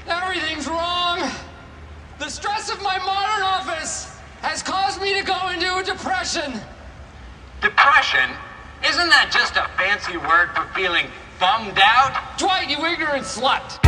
Everything's wrong. The stress of my modern office has caused me to go into a depression. Depression? Isn't that just a fancy word for feeling bummed out? Dwight, you ignorant slut.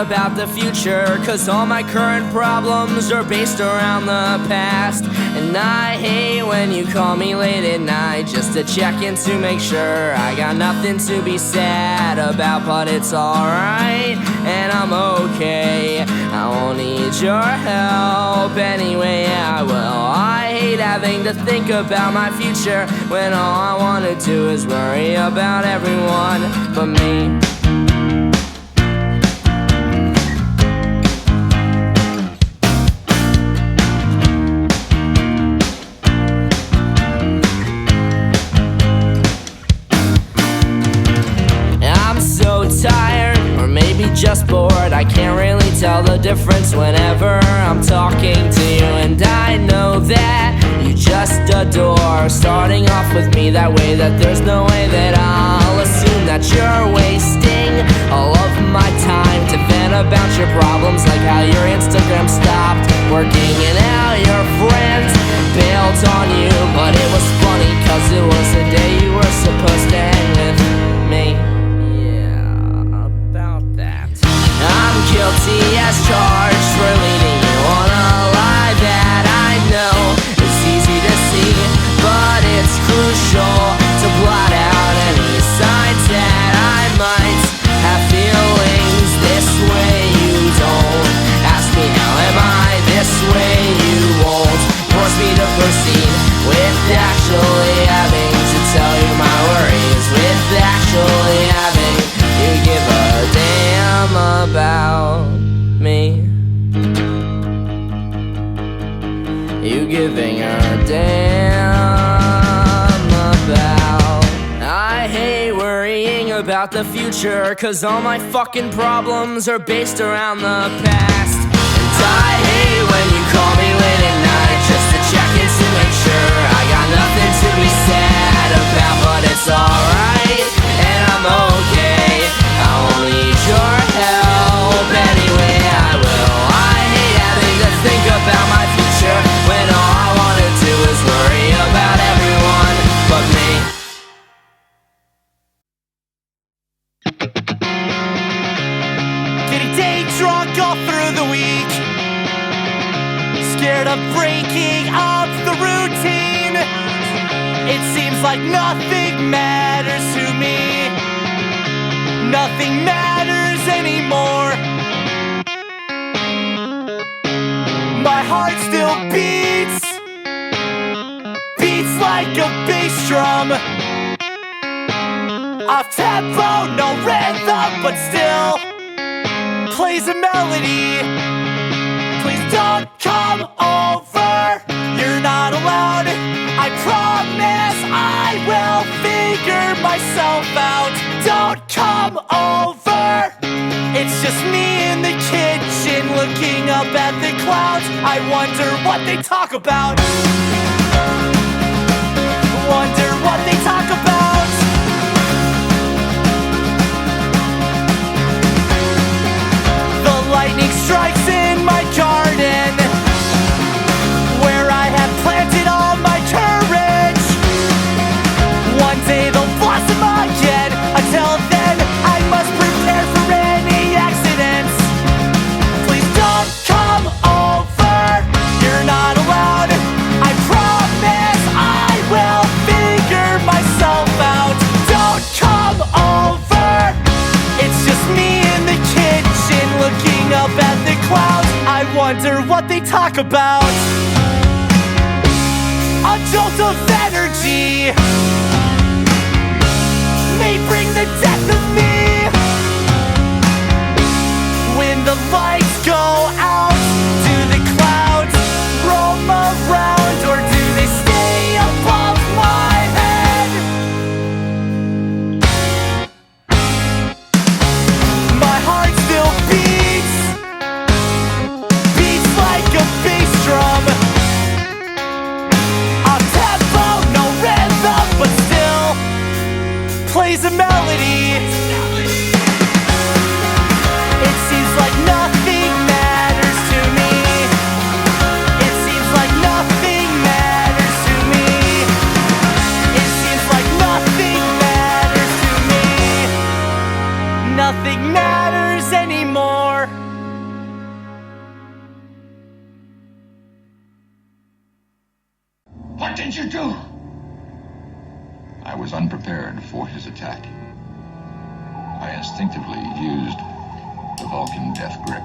about the future, 'cause all my current problems are based around the past. And I hate when you call me late at night just to check in to make sure I got nothing to be sad about, but it's alright, and I'm okay. I won't need your help anyway, I will. I hate having to think about my future when all I wanna do is worry about everyone but me. Tired, or maybe just bored. I can't really tell the difference whenever I'm talking to you. And I know that you just adore starting off with me that way, that there's no way that I'll assume that you're wasting all of my time to vent about your problems, like how your Instagram stopped working and how your friends bailed on you. But it was funny 'cause it was the day you were supposed to hang with me. Guilty as charged for leading you on a lie that I know is easy to see, but it's crucial to blot out any signs that I might have feelings this way. You don't ask me how am I this way, you won't force me to proceed with actually having to tell you my worries, with actually having you give a damn about me. You giving a damn about. I hate worrying about the future, 'cause all my fucking problems are based around the past. And I hate when you call me late at night just to check in to make sure I got nothing to be sad about, but it's alright, and I'm okay. I won't need your help anyway, I will. I hate having to think about my future when all I wanna do is worry about everyone but me. Getting day drunk all through the week, scared of breaking up the routine. It seems like nothing matters to me. Nothing matters anymore. My heart still beats like a bass drum. Off tempo, no rhythm, but still plays a melody. Please don't come over, you're not allowed. I promise I will figure myself out. Don't come over. It's just me in the kitchen looking up at the clouds. I wonder what they talk about. Wonder what they talk about. The lightning strikes in my garden, where I have planted all my courage. One day they'll blossom again. Until then, I must prepare for any accidents. Please don't come over, you're not allowed. I promise I will figure myself out. Don't come over. It's just me in the kitchen looking up at the clouds. I wonder what they talk about. A jolt of energy may bring the death of me. When the lights go out, do the clouds roam around, or do they stay above my head? My heart still beats like a bass drum. Off tempo, no rhythm, I was unprepared for his attack. I instinctively used the Vulcan death grip.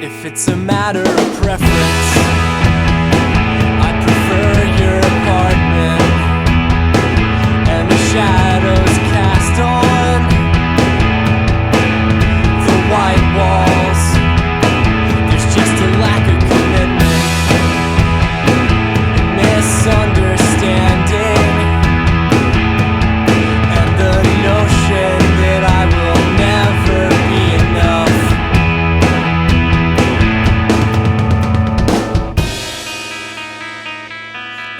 If it's a matter of preference, I prefer your apartment and the shadows cast on the white walls. There's just a lack of commitment and misunderstanding, and the notion that I will never be enough.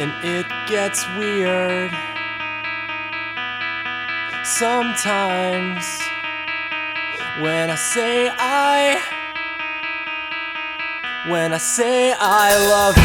And it gets weird sometimes when I say I love you.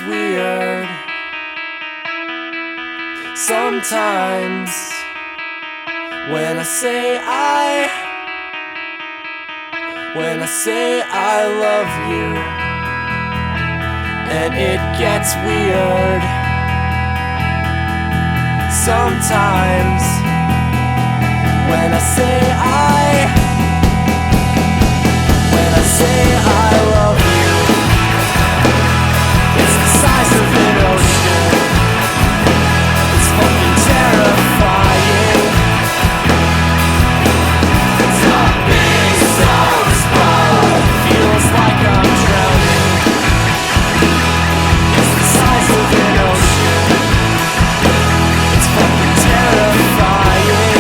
Weird sometimes when I say I love you, and it gets weird sometimes when I say I love you. It's the size of an ocean. It's fucking terrifying. It's not being so small. Feels like I'm drowning. It's the size of an ocean. It's fucking terrifying.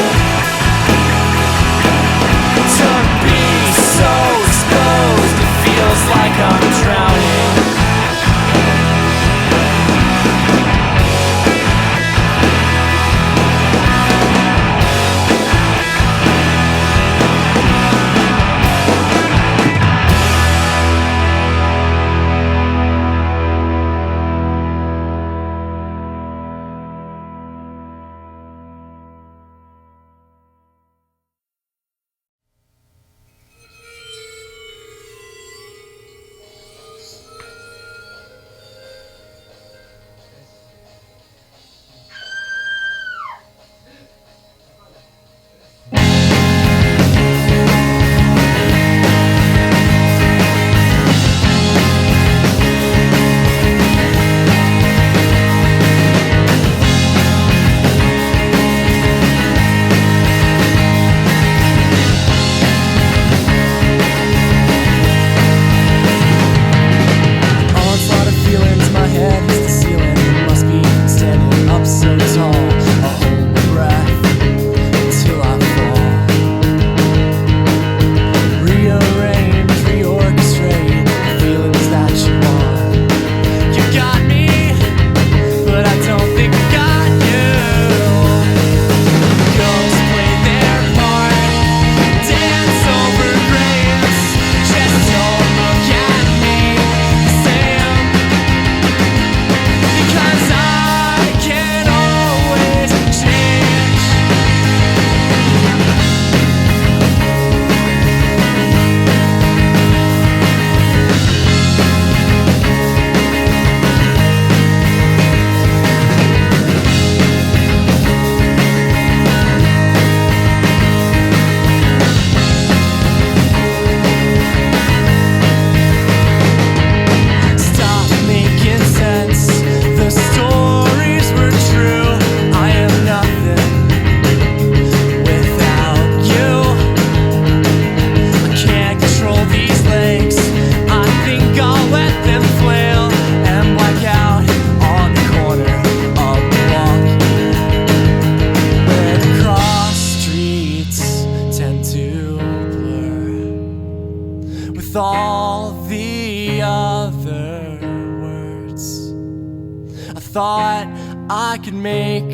thought I could make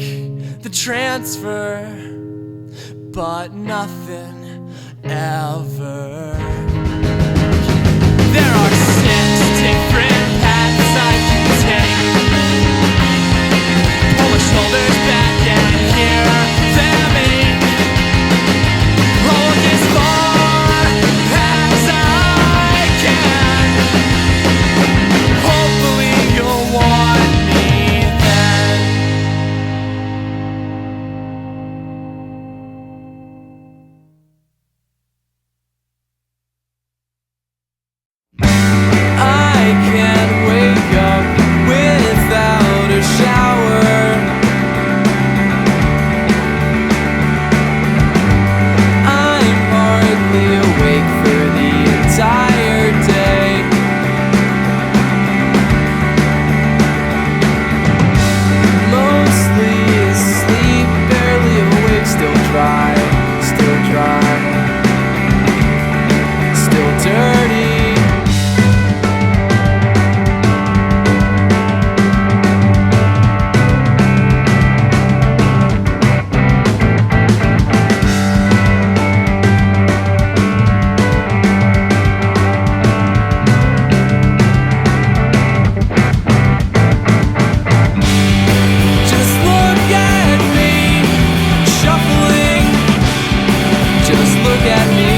the transfer, but nothing ever. There are 6 different paths I can take. Pull my shoulders back and hear them ache. Walk as far as I can. Hopefully you'll want me then. I can't wake up without a shower. I'm hardly awake for the entire day. Mostly asleep, barely awake, still dry, still dirty. Just look at me, shuffling. Just look at me.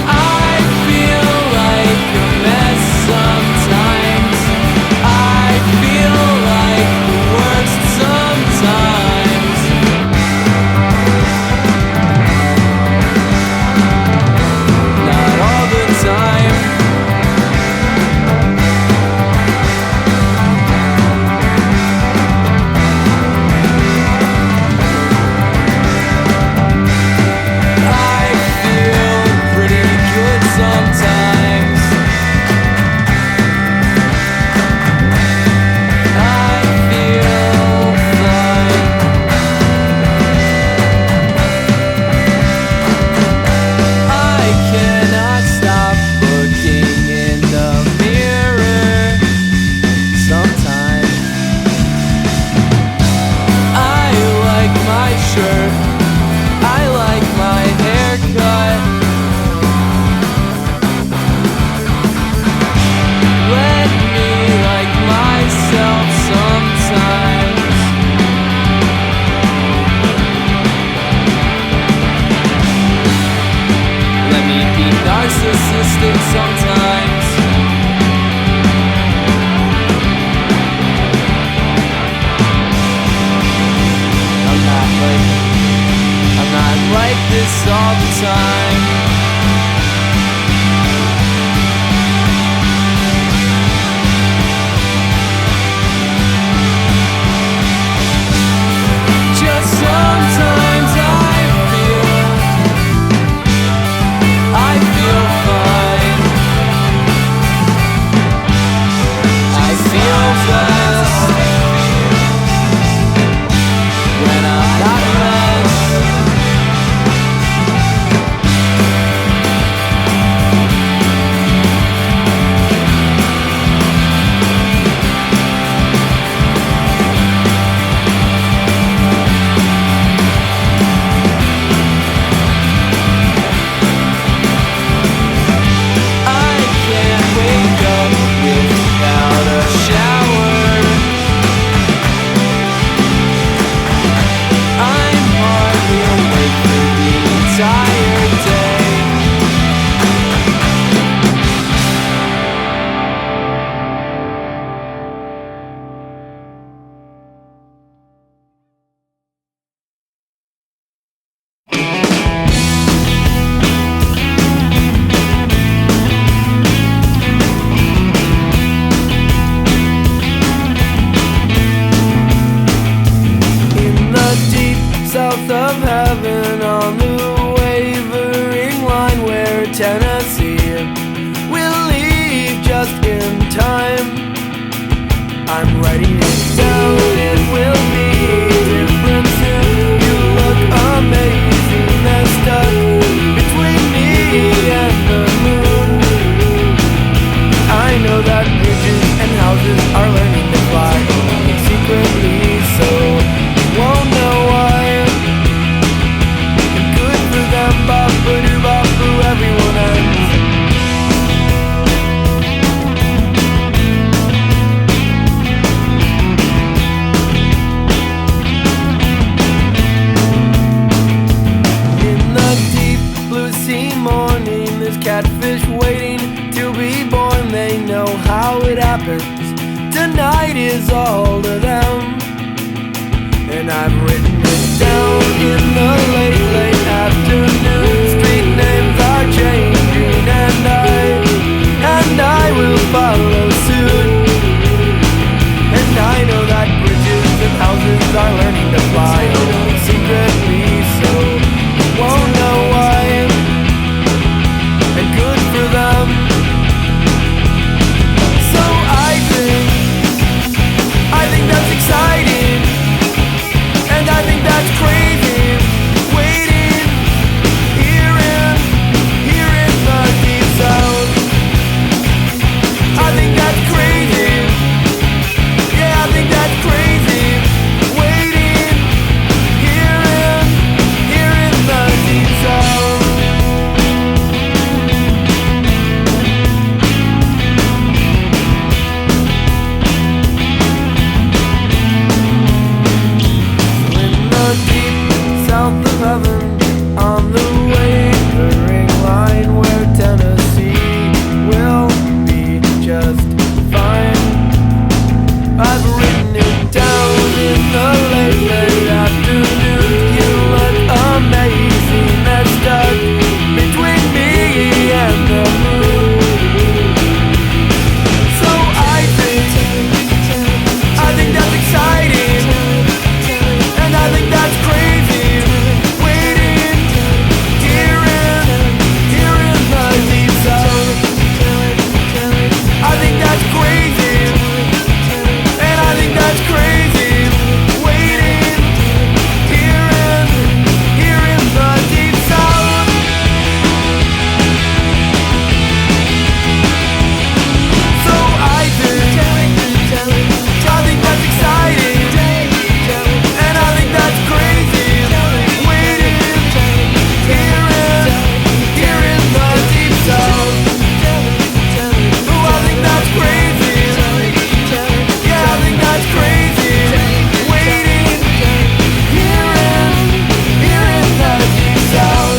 I feel like a mess sometimes. I feel like the worst sometimes. Not all the time. I feel pretty good sometimes. I feel fine. I cannot stop looking in the mirror sometimes. I like my shirt. I like my haircut. Let me like myself sometimes. Let me be narcissistic sometimes. I'm not like this all the time. Just sometimes I feel fine. I feel best when I'm not a mess. just waiting to be born. They know how it happens. Tonight is all to them. And I've written it down in the late, late afternoon. Street names are changing, and I will follow suit. And I know that bridges and houses are learning to fly, secretly, so you won't know why. And good for them. So I think that's exciting, and I think that's crazy. Waiting, hearing the deep sound. I think that's crazy. Yeah, I think that's crazy. Waiting, hearing the deep sound. South of heaven, on the wavering line where Tennessee will be just fine. I've written it down in the late, late afternoon. You look amazing, that's stuck between me and the moon. So I think that's exciting, and I think that's crazy. Waiting, hearing the deep sound. I think that's crazy, and I think that's crazy. Waiting, hearing the deep sound. So I think that's exciting, and I think that's crazy. Waiting, hearing the deep sound. Oh, I think that's crazy. Yeah, I think that's crazy. Waiting, hearing the deep sound.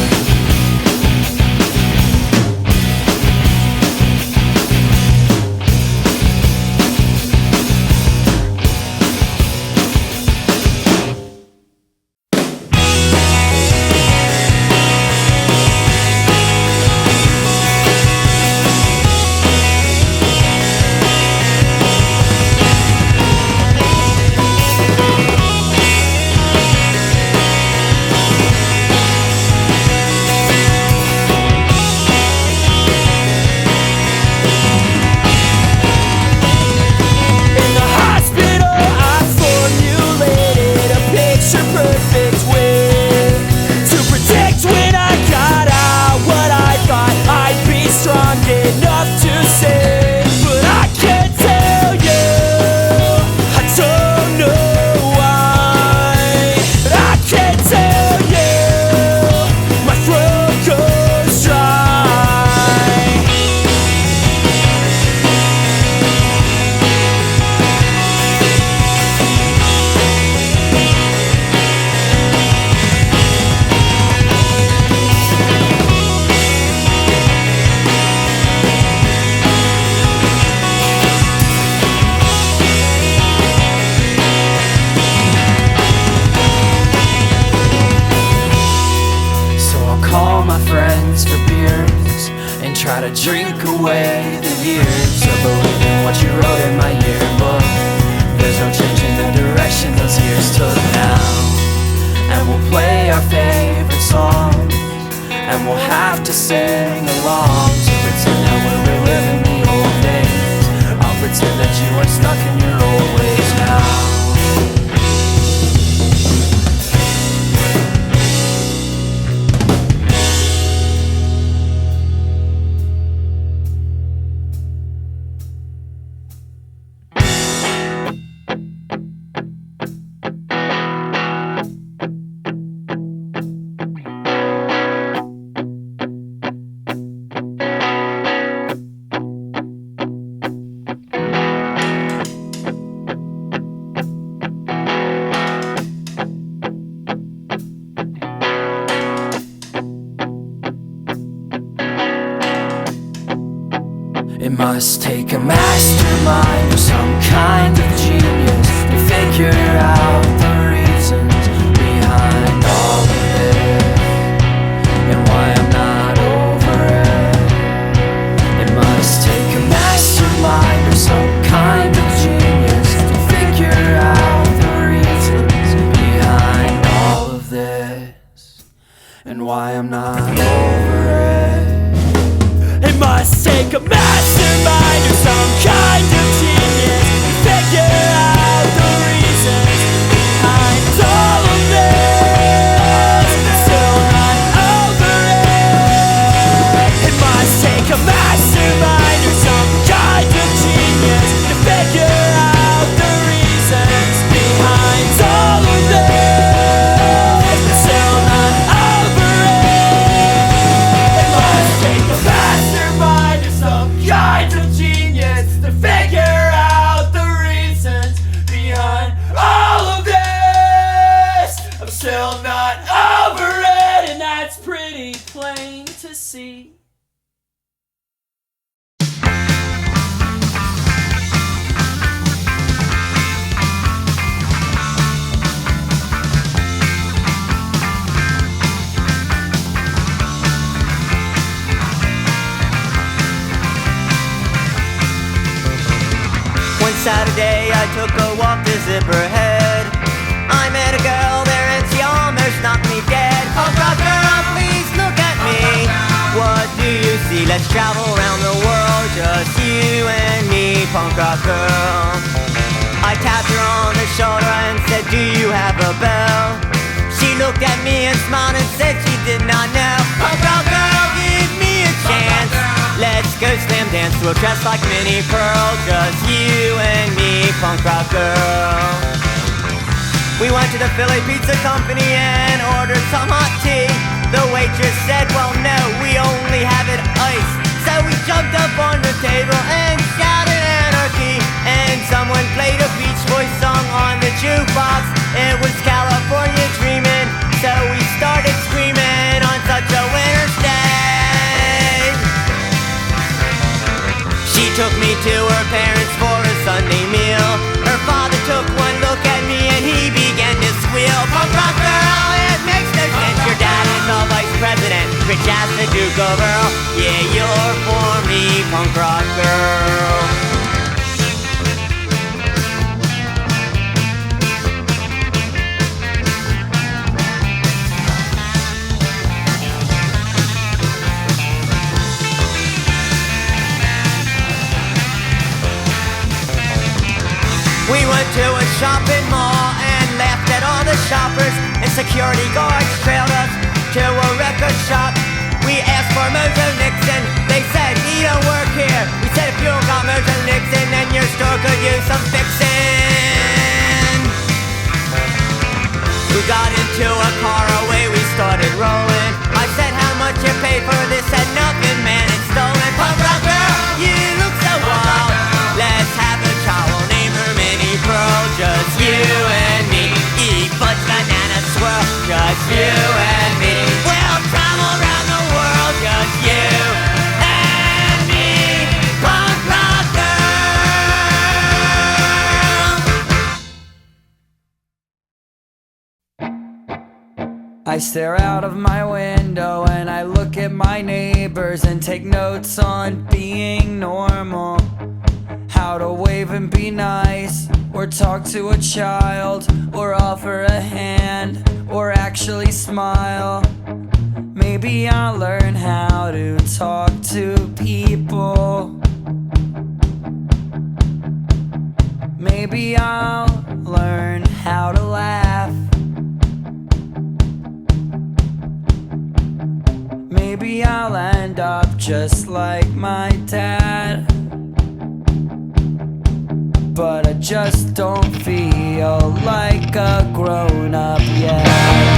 In the hospital, I formulated a picture-perfect way to predict when I got out what I thought I'd be strong enough to say. But I can't tell you, I don't know why. But I can't tell you, my throat goes dry. So I'll call my friends for beers and try to drink away the years of believing what you wrote in my yearbook. There's no changing the direction those years took now. And we'll play our favorite songs, and we'll have to sing along to pretend that we're reliving the old days. I'll pretend that you are stuck in your old ways now. It must take a mastermind or some kind of genius to figure out the reasons behind all of this, and why I'm not over it. It must take a mastermind or some kind of genius to figure out the reasons behind all of this, and why I'm not over it. It must take a mastermind or some kind of genius to figure out the reasons behind all of this. Still not over it. It must take a mastermind or some kind of genius to figure out the reasons behind all of this. Still not over it. It must take a mastermind or some kind of genius to figure out the reasons behind all of this. I'm still not over it, and that's pretty plain to see. One Saturday I took a walk to Zipperhead. I met a girl there and she almost knocked me dead. Oh God, girl, please look at me. What do you see? Let's travel around the world, just you and me, punk rock girl. I tapped her on the shoulder and said, do you have a bell? She looked at me and smiled and said she did not know. Punk rock girl, give me a chance. Let's go slam dance to a dress like Minnie Pearl, just you and me, punk rock girl. We went to the Philly Pizza Company and ordered some hot tea. The waitress said, well no, we only have it iced. So we jumped up on the table and shouted anarchy. And someone played a Beach Boys song on the jukebox. It was California Dreamin', so we started screaming on such a winter's day. She took me to her parents for a Sunday meal. Her father took one look at me and he began to squeal. Punk rock girl, it makes no sense. Your dad is a vice president, rich as the Duke of Earl. Yeah, you're for me, punk rock girl. We went to a shopping mall and laughed at all the shoppers, and security guards trailed us to a record shop. We asked for Mojo Nixon, they said he don't work here. We said if you don't got Mojo Nixon, then your store could use some fixing. We got into a car, away we started rolling. I said how much you paid for this, said nothing, man, it's stolen. Punk rock girl, you look so wild. Let's have a child, we'll name her Minnie Pearl. Just you and me, eat fudge, banana, swirl. Just you and me, we'll travel around the world. Just you and me, punk rock girl. I stare out of my window and I look at my neighbors and take notes on being normal. How to wave and be nice, or talk to a child, or offer a hand, or actually smile. Maybe I'll learn how to talk to people. Maybe I'll learn how to laugh. Maybe I'll end up just like my dad. But I just don't feel like a grown-up yet.